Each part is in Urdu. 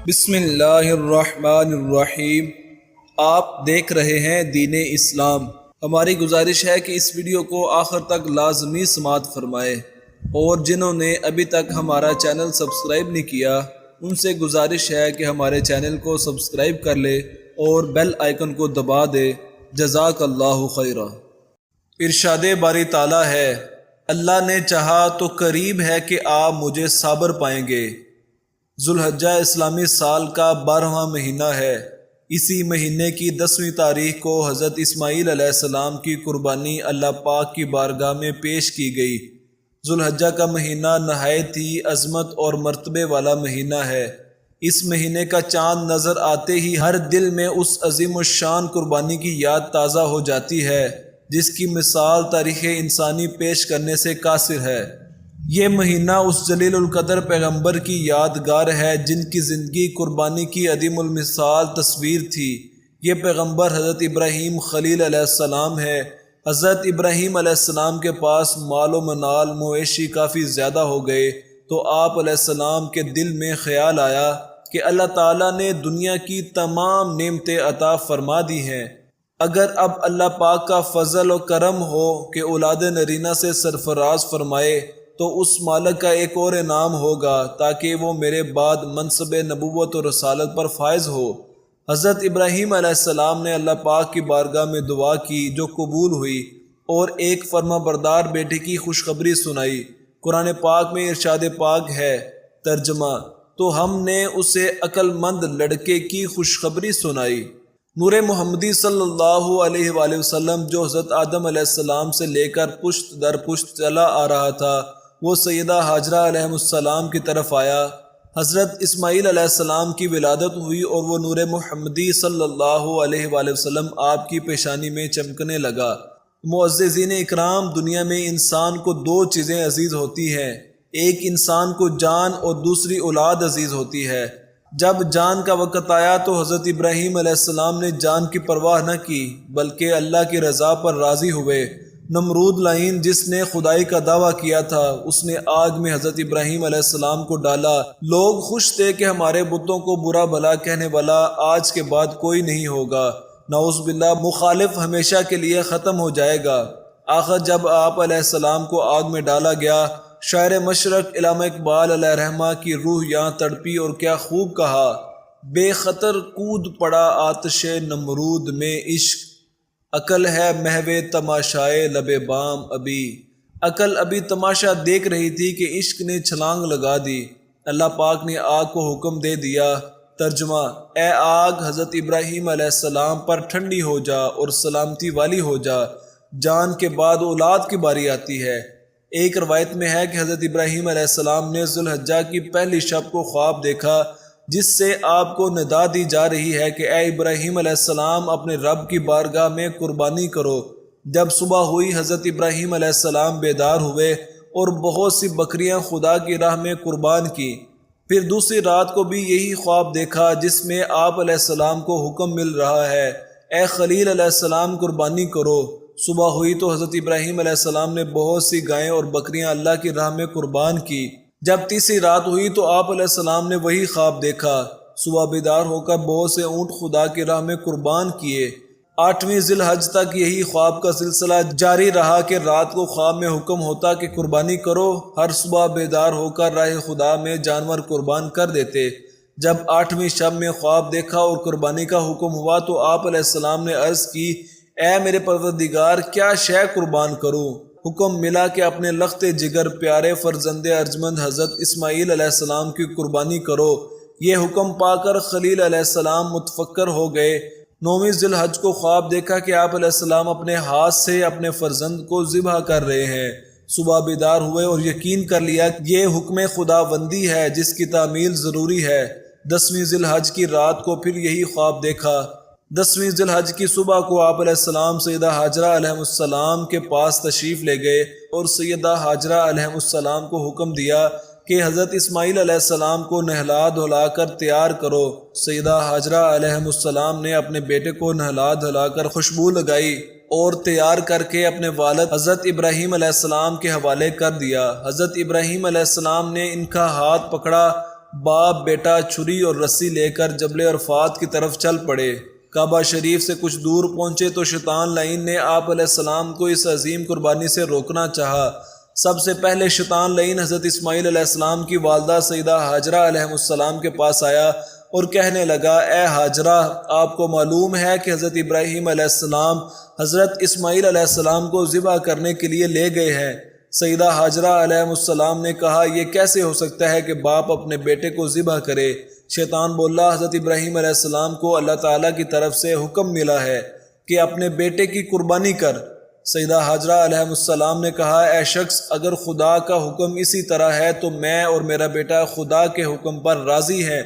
بسم اللہ الرحمن الرحیم۔ آپ دیکھ رہے ہیں دین اسلام۔ ہماری گزارش ہے کہ اس ویڈیو کو آخر تک لازمی سماعت فرمائے، اور جنہوں نے ابھی تک ہمارا چینل سبسکرائب نہیں کیا ان سے گزارش ہے کہ ہمارے چینل کو سبسکرائب کر لے اور بیل آئیکن کو دبا دے۔ جزاک اللہ خیرہ۔ ارشاد باری تعالیٰ ہے، اللہ نے چاہا تو قریب ہے کہ آپ مجھے صابر پائیں گے۔ ذوالحجہ اسلامی سال کا 12واں مہینہ ہے۔ اسی مہینے کی 10ویں تاریخ کو حضرت اسماعیل علیہ السلام کی قربانی اللہ پاک کی بارگاہ میں پیش کی گئی۔ ذوالحجہ کا مہینہ نہایت ہی عظمت اور مرتبے والا مہینہ ہے۔ اس مہینے کا چاند نظر آتے ہی ہر دل میں اس عظیم الشان قربانی کی یاد تازہ ہو جاتی ہے جس کی مثال تاریخ انسانی پیش کرنے سے قاصر ہے۔ یہ مہینہ اس جلیل القدر پیغمبر کی یادگار ہے جن کی زندگی قربانی کی عظیم المثال تصویر تھی۔ یہ پیغمبر حضرت ابراہیم خلیل علیہ السلام ہے۔ حضرت ابراہیم علیہ السلام کے پاس مال و منال مویشی کافی زیادہ ہو گئے تو آپ علیہ السلام کے دل میں خیال آیا کہ اللہ تعالیٰ نے دنیا کی تمام نعمتیں عطا فرما دی ہیں، اگر اب اللہ پاک کا فضل و کرم ہو کہ اولاد نرینہ سے سرفراز فرمائے تو اس مالک کا ایک اور انعام ہوگا تاکہ وہ میرے بعد منصب نبوت و رسالت پر فائز ہو۔ حضرت ابراہیم علیہ السلام نے اللہ پاک کی بارگاہ میں دعا کی جو قبول ہوئی اور ایک فرما بردار بیٹے کی خوشخبری سنائی۔ قرآن پاک میں ارشاد پاک ہے، ترجمہ، تو ہم نے اسے عقل مند لڑکے کی خوشخبری سنائی۔ نور محمدی صلی اللہ علیہ وآلہ وسلم جو حضرت آدم علیہ السلام سے لے کر پشت در پشت چلا آ رہا تھا، وہ سیدہ ہاجرہ علیہ السلام کی طرف آیا۔ حضرت اسماعیل علیہ السلام کی ولادت ہوئی اور وہ نور محمدی صلی اللہ علیہ وآلہ وسلم آپ کی پیشانی میں چمکنے لگا۔ معززین اکرام، دنیا میں انسان کو دو چیزیں عزیز ہوتی ہیں، ایک انسان کو جان اور دوسری اولاد عزیز ہوتی ہے۔ جب جان کا وقت آیا تو حضرت ابراہیم علیہ السلام نے جان کی پرواہ نہ کی بلکہ اللہ کی رضا پر راضی ہوئے۔ نمرود لعین جس نے خدائی کا دعویٰ کیا تھا اس نے آگ میں حضرت ابراہیم علیہ السلام کو ڈالا۔ لوگ خوش تھے کہ ہمارے بتوں کو برا بھلا کہنے والا آج کے بعد کوئی نہیں ہوگا، نعوذ باللہ، مخالف ہمیشہ کے لیے ختم ہو جائے گا۔ آخر جب آپ علیہ السلام کو آگ میں ڈالا گیا، شاعر مشرق علامہ اقبال علیہ رحمہ کی روح یہاں تڑپی اور کیا خوب کہا، بے خطر کود پڑا آتش نمرود میں عشق، عقل ہے محو تماشائے لب بام ابھی۔ عقل ابھی تماشا دیکھ رہی تھی کہ عشق نے چھلانگ لگا دی۔ اللہ پاک نے آگ کو حکم دے دیا۔ ترجمہ، اے آگ حضرت ابراہیم علیہ السلام پر ٹھنڈی ہو جا اور سلامتی والی ہو جا۔ جان کے بعد اولاد کی باری آتی ہے۔ ایک روایت میں ہے کہ حضرت ابراہیم علیہ السلام نے ذوالحجہ کی پہلی شب کو خواب دیکھا جس سے آپ کو ندا دی جا رہی ہے کہ اے ابراہیم علیہ السلام اپنے رب کی بارگاہ میں قربانی کرو۔ جب صبح ہوئی حضرت ابراہیم علیہ السلام بیدار ہوئے اور بہت سی بکریاں خدا کی راہ میں قربان کی۔ پھر دوسری رات کو بھی یہی خواب دیکھا جس میں آپ علیہ السلام کو حکم مل رہا ہے، اے خلیل علیہ السلام قربانی کرو۔ صبح ہوئی تو حضرت ابراہیم علیہ السلام نے بہت سی گائیں اور بکریاں اللہ کی راہ میں قربان کی۔ جب تیسری رات ہوئی تو آپ علیہ السلام نے وہی خواب دیکھا۔ صبح بیدار ہو کر بہت سے اونٹ خدا کی راہ میں قربان کیے۔ 8ویں ذی الحج تک یہی خواب کا سلسلہ جاری رہا کہ رات کو خواب میں حکم ہوتا کہ قربانی کرو۔ ہر صبح بیدار ہو کر راہ خدا میں جانور قربان کر دیتے۔ جب 8ویں شب میں خواب دیکھا اور قربانی کا حکم ہوا تو آپ علیہ السلام نے عرض کی، اے میرے پروردگار، کیا شے قربان کروں؟ حکم ملا کہ اپنے لخت جگر پیارے فرزند ارجمند حضرت اسماعیل علیہ السلام کی قربانی کرو۔ یہ حکم پا کر خلیل علیہ السلام متفکر ہو گئے۔ 9ویں ذی الحج کو خواب دیکھا کہ آپ علیہ السلام اپنے ہاتھ سے اپنے فرزند کو ذبح کر رہے ہیں۔ صبح بیدار ہوئے اور یقین کر لیا کہ یہ حکم خداوندی ہے جس کی تعمیل ضروری ہے۔ 10ویں ذی الحج کی رات کو پھر یہی خواب دیکھا۔ 10ویں ذی الحج کی صبح کو آپ علیہ السلام سیدہ ہاجرہ علیہ السلام کے پاس تشریف لے گئے اور سیدہ ہاجرہ علیہ السلام کو حکم دیا کہ حضرت اسماعیل علیہ السلام کو نہلا دھلا کر تیار کرو۔ سیدہ ہاجرہ علیہ السلام نے اپنے بیٹے کو نہلا دھلا کر خوشبو لگائی اور تیار کر کے اپنے والد حضرت ابراہیم علیہ السلام کے حوالے کر دیا۔ حضرت ابراہیم علیہ السلام نے ان کا ہاتھ پکڑا باپ بیٹا چھری اور رسی لے کر جبل عرفات کی طرف چل پڑے۔ کعبہ شریف سے کچھ دور پہنچے تو شیطان لعین نے آپ علیہ السلام کو اس عظیم قربانی سے روکنا چاہا۔ سب سے پہلے شیطان لعین حضرت اسماعیل علیہ السلام کی والدہ سیدہ ہاجرہ علیہ السلام کے پاس آیا اور کہنے لگا، اے ہاجرہ، آپ کو معلوم ہے کہ حضرت ابراہیم علیہ السلام حضرت اسماعیل علیہ السلام کو ذبح کرنے کے لیے لے گئے ہیں۔ سیدہ ہاجرہ علیہ السلام نے کہا، یہ کیسے ہو سکتا ہے کہ باپ اپنے بیٹے کو ذبح کرے؟ شیطان بولا، حضرت ابراہیم علیہ السلام کو اللہ تعالیٰ کی طرف سے حکم ملا ہے کہ اپنے بیٹے کی قربانی کر۔ سیدہ ہاجرہ علیہ السلام نے کہا، اے شخص، اگر خدا کا حکم اسی طرح ہے تو میں اور میرا بیٹا خدا کے حکم پر راضی ہیں۔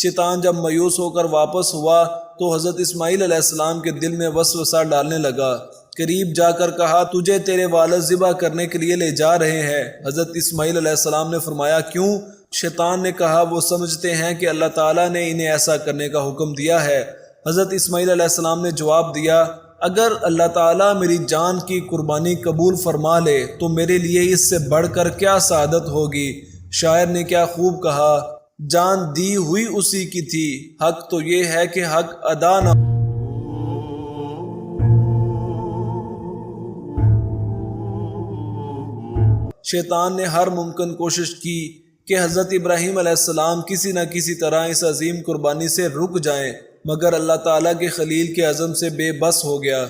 شیطان جب مایوس ہو کر واپس ہوا تو حضرت اسماعیل علیہ السلام کے دل میں وسوسہ ڈالنے لگا۔ قریب جا کر کہا، تجھے تیرے والد ذبح کرنے کے لیے لے جا رہے ہیں۔ حضرت اسماعیل علیہ السلام نے فرمایا، کیوں؟ شیطان نے کہا، وہ سمجھتے ہیں کہ اللہ تعالیٰ نے انہیں ایسا کرنے کا حکم دیا ہے۔ حضرت اسماعیل علیہ السلام نے جواب دیا، اگر اللہ تعالیٰ میری جان کی قربانی قبول فرما لے تو میرے لیے اس سے بڑھ کر کیا سعادت ہوگی؟ شاعر نے کیا خوب کہا، جان دی ہوئی اسی کی تھی، حق تو یہ ہے کہ حق ادا نہ۔ شیطان نے ہر ممکن کوشش کی کہ حضرت ابراہیم علیہ السلام کسی نہ کسی طرح اس عظیم قربانی سے رک جائیں، مگر اللہ تعالیٰ کے خلیل کے عزم سے بے بس ہو گیا۔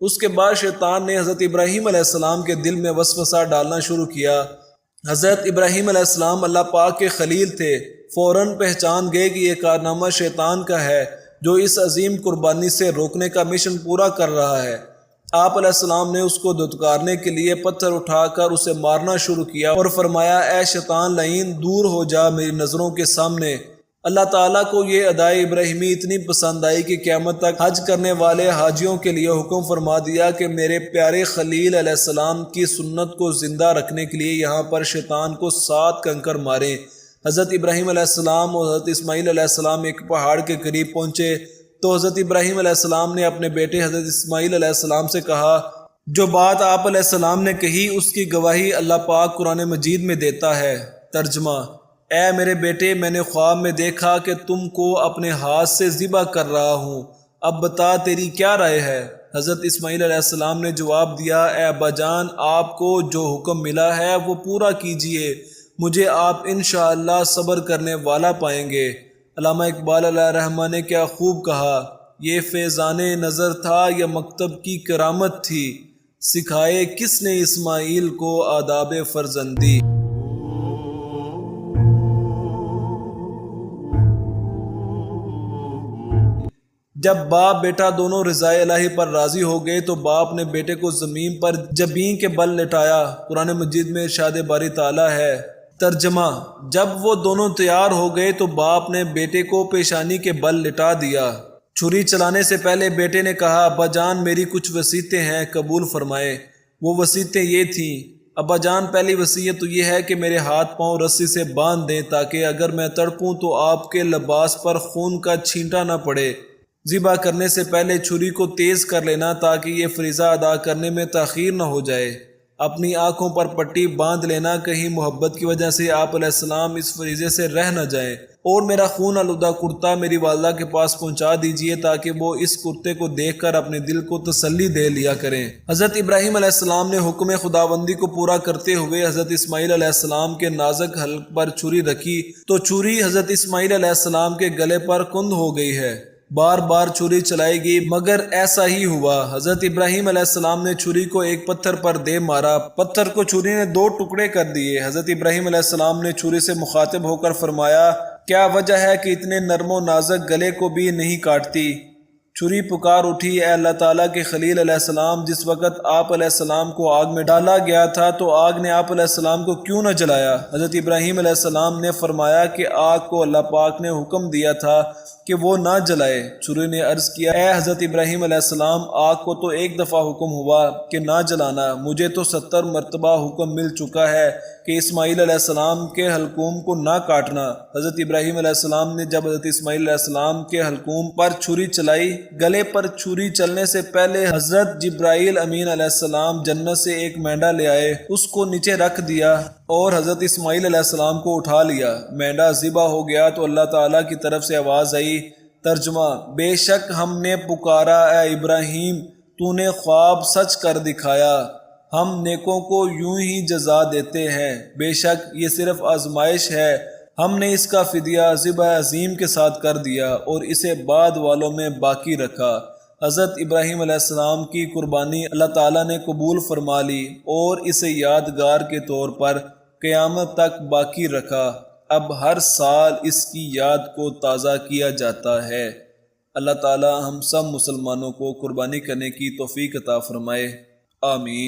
اس کے بعد شیطان نے حضرت ابراہیم علیہ السلام کے دل میں وسوسہ ڈالنا شروع کیا۔ حضرت ابراہیم علیہ السلام اللہ پاک کے خلیل تھے، فوراً پہچان گئے کہ یہ کارنامہ شیطان کا ہے جو اس عظیم قربانی سے روکنے کا مشن پورا کر رہا ہے۔ آپ علیہ السلام نے اس کو دھتکارنے کے لیے پتھر اٹھا کر اسے مارنا شروع کیا اور فرمایا، اے شیطان لعین، دور ہو جا میری نظروں کے سامنے۔ اللہ تعالیٰ کو یہ ادائے ابراہیمی اتنی پسند آئی کہ قیامت تک حج کرنے والے حاجیوں کے لیے حکم فرما دیا کہ میرے پیارے خلیل علیہ السلام کی سنت کو زندہ رکھنے کے لیے یہاں پر شیطان کو 7 کنکر ماریں۔ حضرت ابراہیم علیہ السلام اور حضرت اسماعیل علیہ السلام ایک پہاڑ کے قریب پہنچے تو حضرت ابراہیم علیہ السلام نے اپنے بیٹے حضرت اسماعیل علیہ السلام سے کہا، جو بات آپ علیہ السلام نے کہی اس کی گواہی اللہ پاک قرآن مجید میں دیتا ہے۔ ترجمہ، اے میرے بیٹے، میں نے خواب میں دیکھا کہ تم کو اپنے ہاتھ سے ذبح کر رہا ہوں، اب بتا تیری کیا رائے ہے؟ حضرت اسماعیل علیہ السلام نے جواب دیا، اے ابا جان، آپ کو جو حکم ملا ہے وہ پورا کیجئے، مجھے آپ انشاءاللہ صبر کرنے والا پائیں گے۔ علامہ اقبال علیہ رحمہ نے کیا خوب کہا، یہ فیضان نظر تھا یا مکتب کی کرامت تھی، سکھائے کس نے اسماعیل کو آداب فرزندی۔ جب باپ بیٹا دونوں رضائے الہی پر راضی ہو گئے تو باپ نے بیٹے کو زمین پر جبین کے بل لٹایا۔ قرآن مجید میں ارشاد باری تعالیٰ ہے۔ ترجمہ، جب وہ دونوں تیار ہو گئے تو باپ نے بیٹے کو پیشانی کے بل لٹا دیا۔ چھری چلانے سے پہلے بیٹے نے کہا، ابا جان، میری کچھ وصیتیں ہیں، قبول فرمائے۔ وہ وصیتیں یہ تھیں، ابا جان، پہلی وصیت تو یہ ہے کہ میرے ہاتھ پاؤں رسی سے باندھ دیں تاکہ اگر میں تڑپوں تو آپ کے لباس پر خون کا چھینٹا نہ پڑے۔ ذبح کرنے سے پہلے چھری کو تیز کر لینا تاکہ یہ فریضہ ادا کرنے میں تاخیر نہ ہو جائے۔ اپنی آنکھوں پر پٹی باندھ لینا، کہیں محبت کی وجہ سے آپ علیہ السلام اس فریضے سے رہ نہ جائیں، اور میرا خون آلودہ کرتا میری والدہ کے پاس پہنچا دیجئے تاکہ وہ اس کرتے کو دیکھ کر اپنے دل کو تسلی دے لیا کریں۔ حضرت ابراہیم علیہ السلام نے حکم خداوندی کو پورا کرتے ہوئے حضرت اسماعیل علیہ السلام کے نازک حلق پر چھری رکھی تو چھری حضرت اسماعیل علیہ السلام کے گلے پر کند ہو گئی ہے۔ بار بار چھری چلائی گئی مگر ایسا ہی ہوا۔ حضرت ابراہیم علیہ السلام نے چھری کو ایک پتھر پر دے مارا، پتھر کو چھری نے 2 ٹکڑے کر دیے۔ حضرت ابراہیم علیہ السلام نے چھری سے مخاطب ہو کر فرمایا، کیا وجہ ہے کہ اتنے نرم و نازک گلے کو بھی نہیں کاٹتی؟ چھری پکار اٹھی، اے اللہ تعالیٰ کے خلیل علیہ السلام، جس وقت آپ علیہ السلام کو آگ میں ڈالا گیا تھا تو آگ نے آپ علیہ السلام کو کیوں نہ جلایا؟ حضرت ابراہیم علیہ السلام نے فرمایا کہ آگ کو اللہ پاک نے حکم دیا تھا کہ وہ نہ جلائے۔ چھری نے عرض کیا، اے حضرت ابراہیم علیہ السلام، آگ کو تو ایک دفعہ حکم ہوا کہ نہ جلانا، مجھے تو 70 مرتبہ حکم مل چکا ہے کہ اسماعیل علیہ السلام کے حلقوم کو نہ کاٹنا۔ حضرت ابراہیم علیہ السلام نے جب حضرت اسماعیل علیہ السلام کے حلقوم پر چھری چلائی گلے پر چھری چلنے سے پہلے حضرت جبرائیل امین علیہ السلام جنت سے ایک مینڈا لے آئے، اس کو نیچے رکھ دیا اور حضرت اسماعیل علیہ السلام کو اٹھا لیا۔ مینڈا ذبح ہو گیا تو اللہ تعالیٰ کی طرف سے آواز آئی، ترجمہ: بے شک ہم نے پکارا اے ابراہیم، تو نے خواب سچ کر دکھایا، ہم نیکوں کو یوں ہی جزا دیتے ہیں، بے شک یہ صرف آزمائش ہے، ہم نے اس کا فدیہ ذبح عظیم کے ساتھ کر دیا اور اسے بعد والوں میں باقی رکھا۔ حضرت ابراہیم علیہ السلام کی قربانی اللہ تعالیٰ نے قبول فرما لی اور اسے یادگار کے طور پر قیامت تک باقی رکھا۔ اب ہر سال اس کی یاد کو تازہ کیا جاتا ہے۔ اللہ تعالیٰ ہم سب مسلمانوں کو قربانی کرنے کی توفیق عطا فرمائے، آمین۔